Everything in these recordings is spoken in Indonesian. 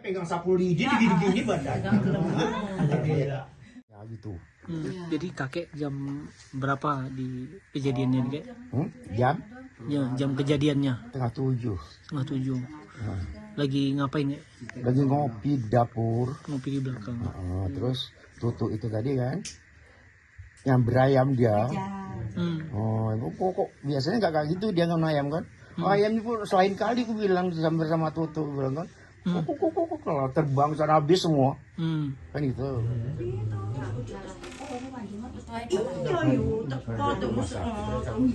pegang sapu lidi gini-gini badannya. Ya gitu. Jadi kakek jam berapa di kejadiannya nih, Kek? Jam Ya, jam kejadiannya setengah 7. setengah 7. Nah, Lagi ngapain ya? lagi ngopi di dapur. Ngopi di belakang. Terus tutup itu tadi kan yang berayam dia. Oh, kok biasanya nggak kayak gitu dia nggak ayam kan? Ayamnya pun selain kali aku bilang bersama Tutu bilang kan. Kok kalau terbang sana habis semua. Kan gitu. Iya yuk, teko terus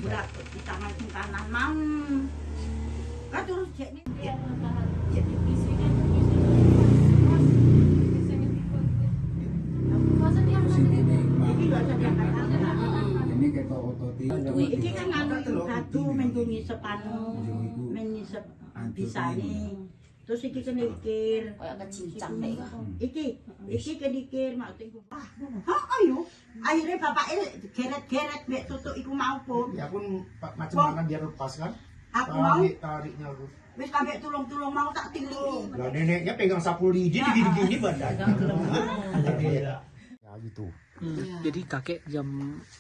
berat di tangan kanan mau. Kan terus jadi ini kita ototi iki kan anu batu mendungi sepanu menyisep bisane. Terus iki kenikir kayak kecincang deh iki kenikir maksudku ayo akhirnya bapaknya geret-geret mbek tutuk iku mau pun Ya pun macam mana biar lepas kan? aku mau Tariknya aku. wis kabeh tulung-tulung mau tak tilingi. Lah neneknya pegang sapu lidi gini-gini badannya. Ya gitu. Jadi kakek jam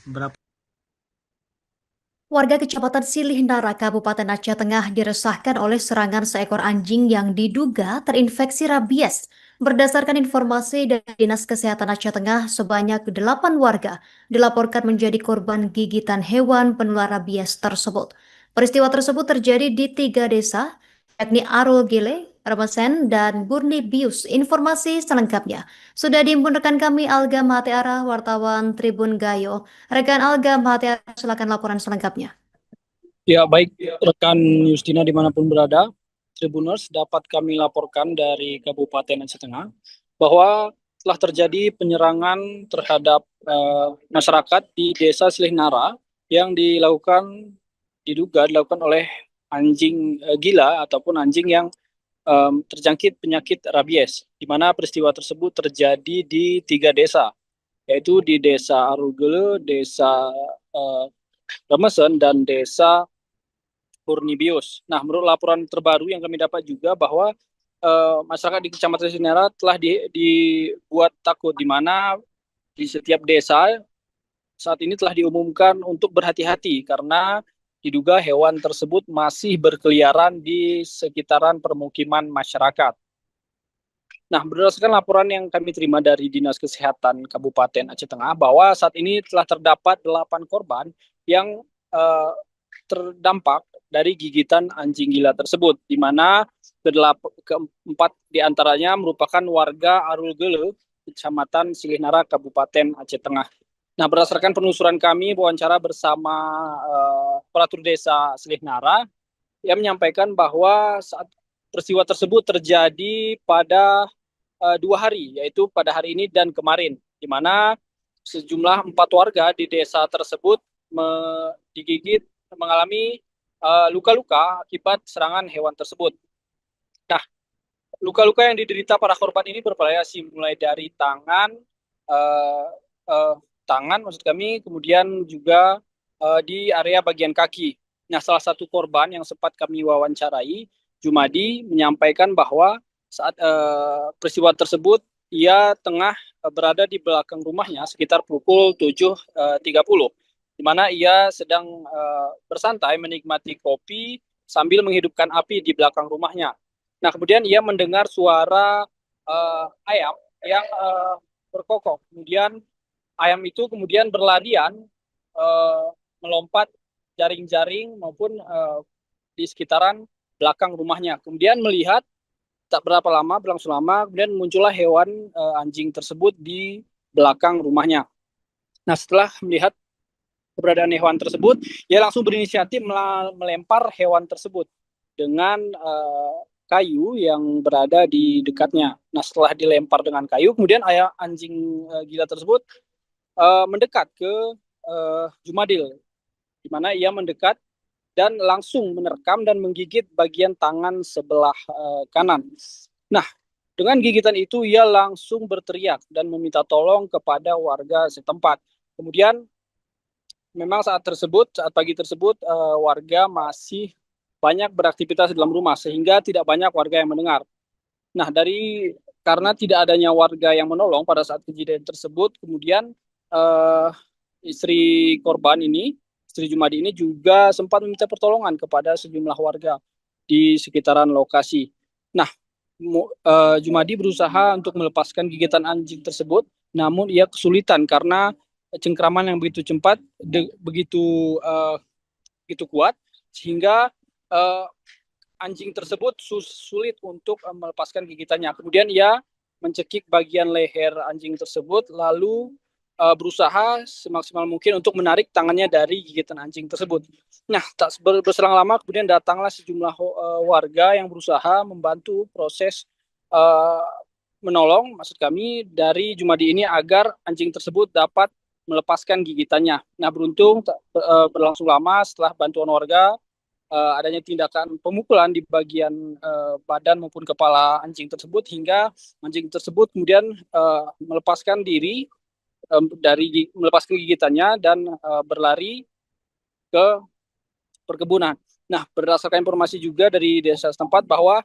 berapa? Warga Kecamatan Silih Nara, Kabupaten Aceh Tengah diresahkan oleh serangan seekor anjing yang diduga terinfeksi rabies. Berdasarkan informasi dari Dinas Kesehatan Aceh Tengah, sebanyak 8 warga dilaporkan menjadi korban gigitan hewan penular rabies tersebut. Peristiwa tersebut terjadi di 3 desa, yakni Arul Gile, Ramesen, dan Burni Bius. Informasi selengkapnya sudah dihimpun rekan kami Alga Mahatiara, wartawan Tribun Gayo. Rekan Alga Mahatiara, silakan laporan selengkapnya. Ya, baik rekan Justina dimanapun berada, Tribuners dapat kami laporkan dari Kabupaten Aceh Tengah bahwa telah terjadi penyerangan terhadap masyarakat di Desa Silih Nara yang diduga dilakukan oleh anjing gila ataupun anjing yang terjangkit penyakit rabies, di mana peristiwa tersebut terjadi di 3 desa, yaitu di Desa Arugele, Desa Ramesen, dan Desa Burnibius. Nah, menurut laporan terbaru yang kami dapat juga bahwa masyarakat di Kecamatan Sinera telah dibuat takut, di mana di setiap desa saat ini telah diumumkan untuk berhati-hati karena diduga hewan tersebut masih berkeliaran di sekitaran permukiman masyarakat. Nah, berdasarkan laporan yang kami terima dari Dinas Kesehatan Kabupaten Aceh Tengah bahwa saat ini telah terdapat 8 korban yang terdampak dari gigitan anjing gila tersebut, di mana keempat diantaranya merupakan warga Arul Gele, Kecamatan Silih Nara, Kabupaten Aceh Tengah. Nah, berdasarkan penelusuran kami wawancara bersama Peratur Desa Silih Nara, ia menyampaikan bahwa saat peristiwa tersebut terjadi pada 2 hari, yaitu pada hari ini dan kemarin, di mana sejumlah 4 warga di desa tersebut digigit mengalami luka-luka akibat serangan hewan tersebut. Nah, luka-luka yang diderita para korban ini bervariasi mulai dari tangan maksud kami, kemudian juga di area bagian kaki. Nah, salah satu korban yang sempat kami wawancarai, Jumadi, menyampaikan bahwa saat peristiwa tersebut ia tengah berada di belakang rumahnya sekitar pukul 7.30, di mana ia sedang bersantai menikmati kopi sambil menghidupkan api di belakang rumahnya. Nah, kemudian ia mendengar suara ayam yang berkokok. Kemudian ayam itu kemudian berlarian melompat jaring-jaring maupun di sekitaran belakang rumahnya. Kemudian melihat tak berapa lama, berlangsung lama, kemudian muncullah hewan anjing tersebut di belakang rumahnya. Nah, setelah melihat keberadaan hewan tersebut, ia langsung berinisiatif melempar hewan tersebut dengan kayu yang berada di dekatnya. Nah, setelah dilempar dengan kayu, kemudian anjing gila tersebut mendekat ke Jumadil, di mana ia mendekat dan langsung menerkam dan menggigit bagian tangan sebelah kanan. Nah, dengan gigitan itu ia langsung berteriak dan meminta tolong kepada warga setempat. Kemudian memang saat pagi tersebut warga masih banyak beraktivitas di dalam rumah sehingga tidak banyak warga yang mendengar. Nah, karena tidak adanya warga yang menolong pada saat kejadian tersebut, kemudian istri korban ini, istri Jumadi ini juga sempat meminta pertolongan kepada sejumlah warga di sekitaran lokasi. Nah, Jumadi berusaha untuk melepaskan gigitan anjing tersebut, namun ia kesulitan karena cengkraman yang begitu cepat, begitu kuat, sehingga anjing tersebut sulit untuk melepaskan gigitannya. Kemudian ia mencekik bagian leher anjing tersebut, lalu berusaha semaksimal mungkin untuk menarik tangannya dari gigitan anjing tersebut. Nah, tak berselang lama kemudian datanglah sejumlah warga yang berusaha membantu proses menolong, maksud kami, dari Jumadi ini agar anjing tersebut dapat melepaskan gigitannya. Nah, beruntung berlangsung lama setelah bantuan warga, adanya tindakan pemukulan di bagian badan maupun kepala anjing tersebut, hingga anjing tersebut kemudian melepaskan diri melepaskan gigitannya dan berlari ke perkebunan. Nah, berdasarkan informasi juga dari desa setempat bahwa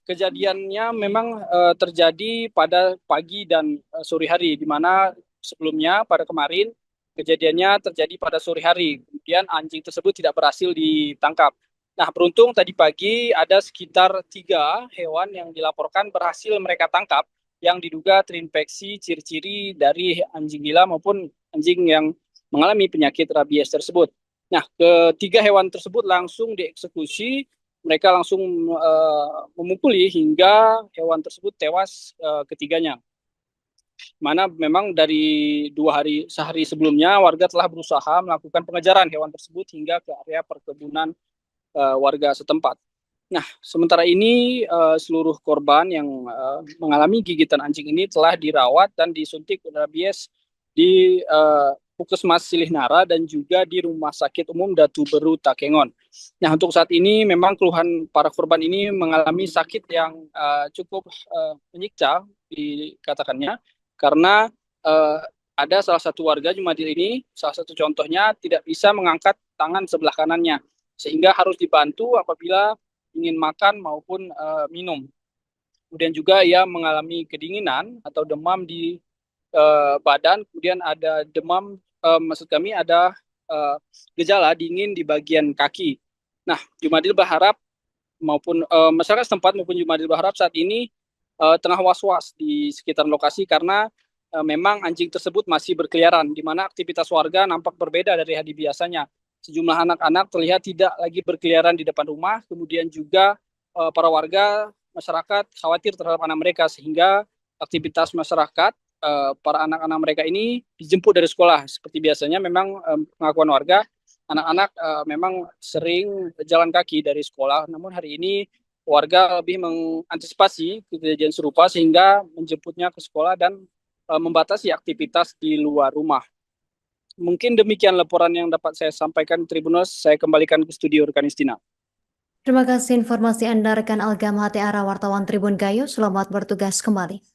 kejadiannya memang terjadi pada pagi dan sore hari, di mana sebelumnya pada kemarin kejadiannya terjadi pada sore hari. Kemudian anjing tersebut tidak berhasil ditangkap. Nah, beruntung tadi pagi ada sekitar 3 hewan yang dilaporkan berhasil mereka tangkap, yang diduga terinfeksi ciri-ciri dari anjing gila maupun anjing yang mengalami penyakit rabies tersebut. Nah, ketiga hewan tersebut langsung dieksekusi, mereka langsung memukuli hingga hewan tersebut tewas ketiganya. Mana memang dari sehari sebelumnya warga telah berusaha melakukan pengejaran hewan tersebut hingga ke area perkebunan warga setempat. Nah, sementara ini seluruh korban yang mengalami gigitan anjing ini telah dirawat dan disuntik rabies di Puskesmas Silihnara dan juga di Rumah Sakit Umum Datu Beru Takengon. Nah, untuk saat ini memang keluhan para korban ini mengalami sakit yang cukup menyiksa dikatakannya, karena ada salah satu warga Jumadi ini, salah satu contohnya tidak bisa mengangkat tangan sebelah kanannya, sehingga harus dibantu apabila ingin makan maupun minum. Kemudian juga ia mengalami kedinginan atau demam di badan, kemudian ada demam, maksud kami ada gejala dingin di bagian kaki. Nah, Jumadil berharap maupun masyarakat setempat maupun Jumadil berharap saat ini tengah was-was di sekitar lokasi karena memang anjing tersebut masih berkeliaran, di mana aktivitas warga nampak berbeda dari hari biasanya. Sejumlah anak-anak terlihat tidak lagi berkeliaran di depan rumah, kemudian juga para warga masyarakat khawatir terhadap anak mereka, sehingga aktivitas masyarakat, para anak-anak mereka ini dijemput dari sekolah. Seperti biasanya memang pengakuan warga, anak-anak memang sering jalan kaki dari sekolah, namun hari ini warga lebih mengantisipasi kejadian serupa sehingga menjemputnya ke sekolah dan membatasi aktivitas di luar rumah. Mungkin demikian laporan yang dapat saya sampaikan, Tribuners. Saya kembalikan ke studio rekan Istina. Terima kasih informasi Anda rekan Algam Hati Ara wartawan Tribun Gayo. Selamat bertugas kembali.